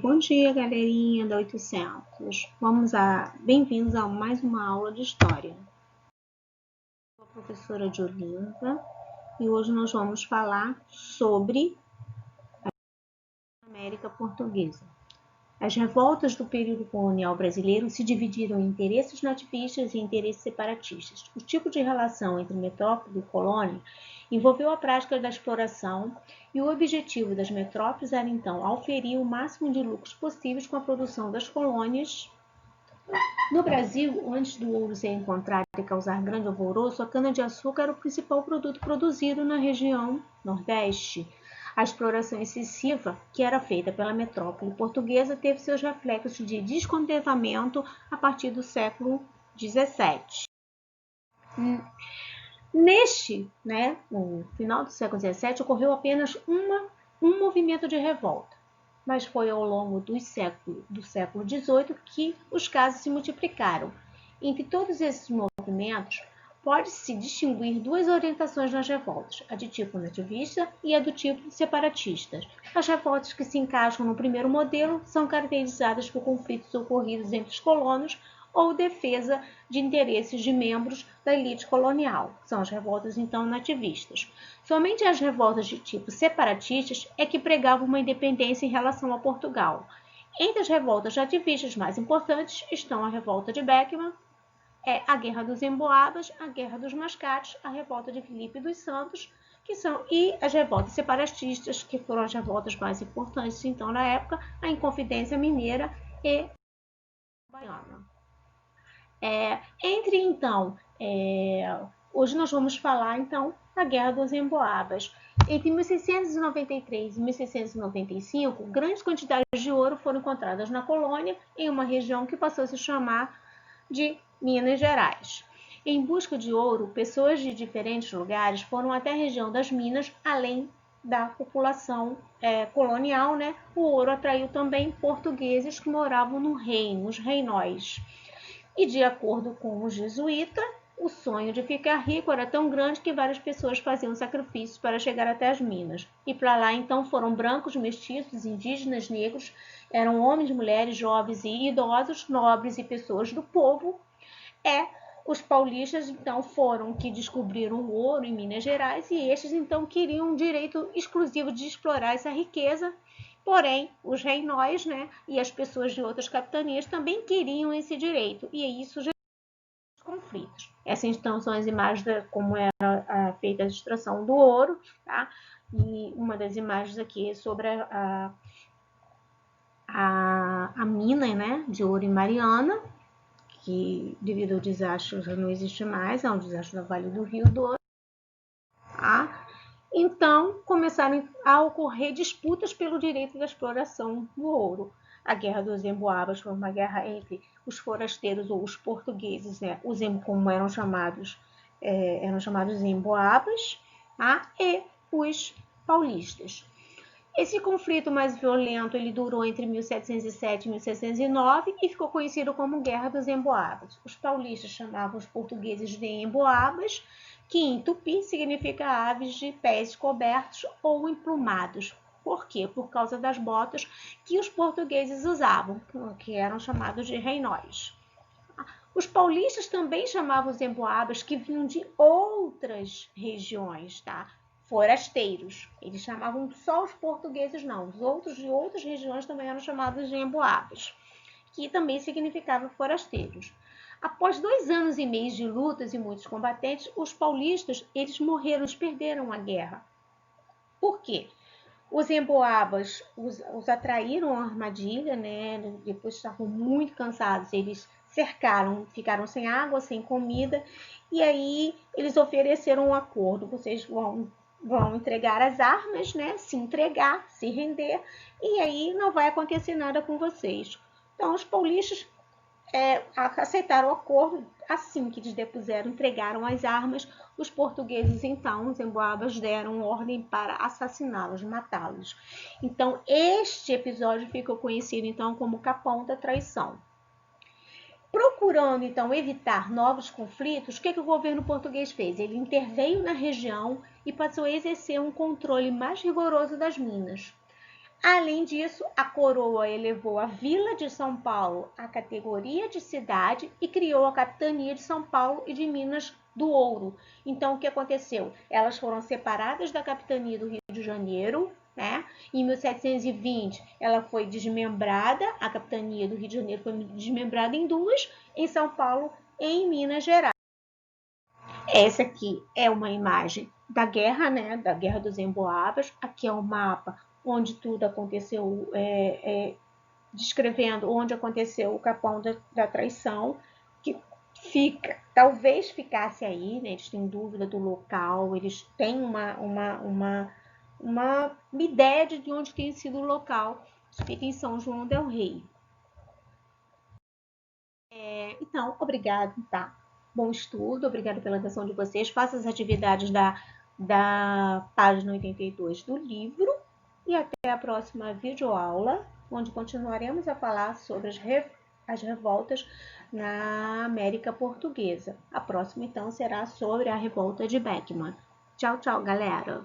Bom dia, galerinha da 800. Bem-vindos a mais uma aula de História. Eu sou a professora de Olinda e hoje nós vamos falar sobre a América Portuguesa. As revoltas do período colonial brasileiro se dividiram em interesses nativistas e interesses separatistas. O tipo de relação entre metrópole e colônia envolveu a prática da exploração e o objetivo das metrópoles era, então, auferir o máximo de lucros possíveis com a produção das colônias. No Brasil, antes do ouro ser encontrado e causar grande alvoroço, a cana-de-açúcar era o principal produto produzido na região Nordeste. A exploração excessiva que era feita pela metrópole portuguesa teve seus reflexos de descontentamento a partir do século XVII. No final do século XVII, ocorreu apenas um movimento de revolta, mas foi ao longo do século XVIII que os casos se multiplicaram. Entre todos esses movimentos, pode-se distinguir duas orientações nas revoltas, a de tipo nativista e a do tipo separatista. As revoltas que se encaixam no primeiro modelo são caracterizadas por conflitos ocorridos entre os colonos ou defesa de interesses de membros da elite colonial. São as revoltas, então, nativistas. Somente as revoltas de tipo separatistas é que pregavam uma independência em relação a Portugal. Entre as revoltas nativistas mais importantes estão a revolta de Beckman, a Guerra dos Emboabas, a Guerra dos Mascates, a Revolta de Filipe dos Santos, e as revoltas separatistas, que foram as revoltas mais importantes, então, na época, a Inconfidência Mineira e a Baiana. Hoje nós vamos falar, então, da Guerra dos Emboabas. Entre 1693 e 1695, grandes quantidades de ouro foram encontradas na colônia, em uma região que passou a se chamar de Minas Gerais. Em busca de ouro, pessoas de diferentes lugares foram até a região das Minas, além da população colonial, né? O ouro atraiu também portugueses que moravam no reino, os reinóis. E de acordo com os jesuítas, o sonho de ficar rico era tão grande que várias pessoas faziam sacrifícios para chegar até as minas. E para lá, então, foram brancos, mestiços, indígenas, negros, eram homens, mulheres, jovens e idosos, nobres e pessoas do povo. Os paulistas, então, foram que descobriram o ouro em Minas Gerais e estes, então, queriam um direito exclusivo de explorar essa riqueza. Porém, os reinóis, né, e as pessoas de outras capitanias também queriam esse direito, e isso gerou conflitos. Essas, então, são as imagens de como era feita a extração do ouro, tá? E uma das imagens aqui é sobre a mina, né, de ouro em Mariana, que devido ao desastre já não existe mais, é um desastre da Vale do Rio Douro. Tá? Então, começaram a ocorrer disputas pelo direito da exploração do ouro. A Guerra dos Emboabas foi uma guerra entre os forasteiros ou os portugueses, né? Como eram chamados emboabas, tá? E os paulistas. Esse conflito mais violento ele durou entre 1707 e 1709 e ficou conhecido como Guerra dos Emboabas. Os paulistas chamavam os portugueses de emboabas, que em tupi significa aves de pés cobertos ou emplumados. Por quê? Por causa das botas que os portugueses usavam, que eram chamados de reinóis. Os paulistas também chamavam os emboabas, que vinham de outras regiões, tá? Forasteiros. Eles chamavam só os portugueses, não. Os outros de outras regiões também eram chamados de emboabas, que também significavam forasteiros. Após 2 anos e meio de lutas e muitos combatentes, os paulistas, eles morreram, eles perderam a guerra. Por quê? Os emboabas os atraíram à armadilha, né? Depois estavam muito cansados, eles cercaram, ficaram sem água, sem comida, e aí eles ofereceram um acordo: vocês vão entregar as armas, né? Se entregar, se render, e aí não vai acontecer nada com vocês. Então, os paulistas aceitaram o acordo. Assim que eles depuseram, entregaram as armas, os portugueses, então, os emboabas, deram ordem para assassiná-los, matá-los. Então, este episódio ficou conhecido, então, como Capão da Traição. Procurando, então, evitar novos conflitos, o que o governo português fez? Ele interveio na região e passou a exercer um controle mais rigoroso das minas. Além disso, a coroa elevou a Vila de São Paulo à categoria de cidade e criou a capitania de São Paulo e de Minas do Ouro. Então, o que aconteceu? Elas foram separadas da capitania do Rio de Janeiro, né? Em 1720, ela foi desmembrada, a capitania do Rio de Janeiro foi desmembrada em duas, em São Paulo e em Minas Gerais. Essa aqui é uma imagem da guerra, né? Da Guerra dos Emboabas. Aqui é um mapa onde tudo aconteceu, descrevendo onde aconteceu o Capão da Traição, que talvez ficasse aí, né? Eles têm dúvida do local, eles têm uma ideia de onde tem sido o local. Fica em São João del Rei. Então, obrigado, tá? Bom estudo, obrigado pela atenção de vocês. Faça as atividades da página 82 do livro e até a próxima videoaula, onde continuaremos a falar sobre as revoltas na América Portuguesa. A próxima, então, será sobre a revolta de Beckman. Tchau, tchau, galera!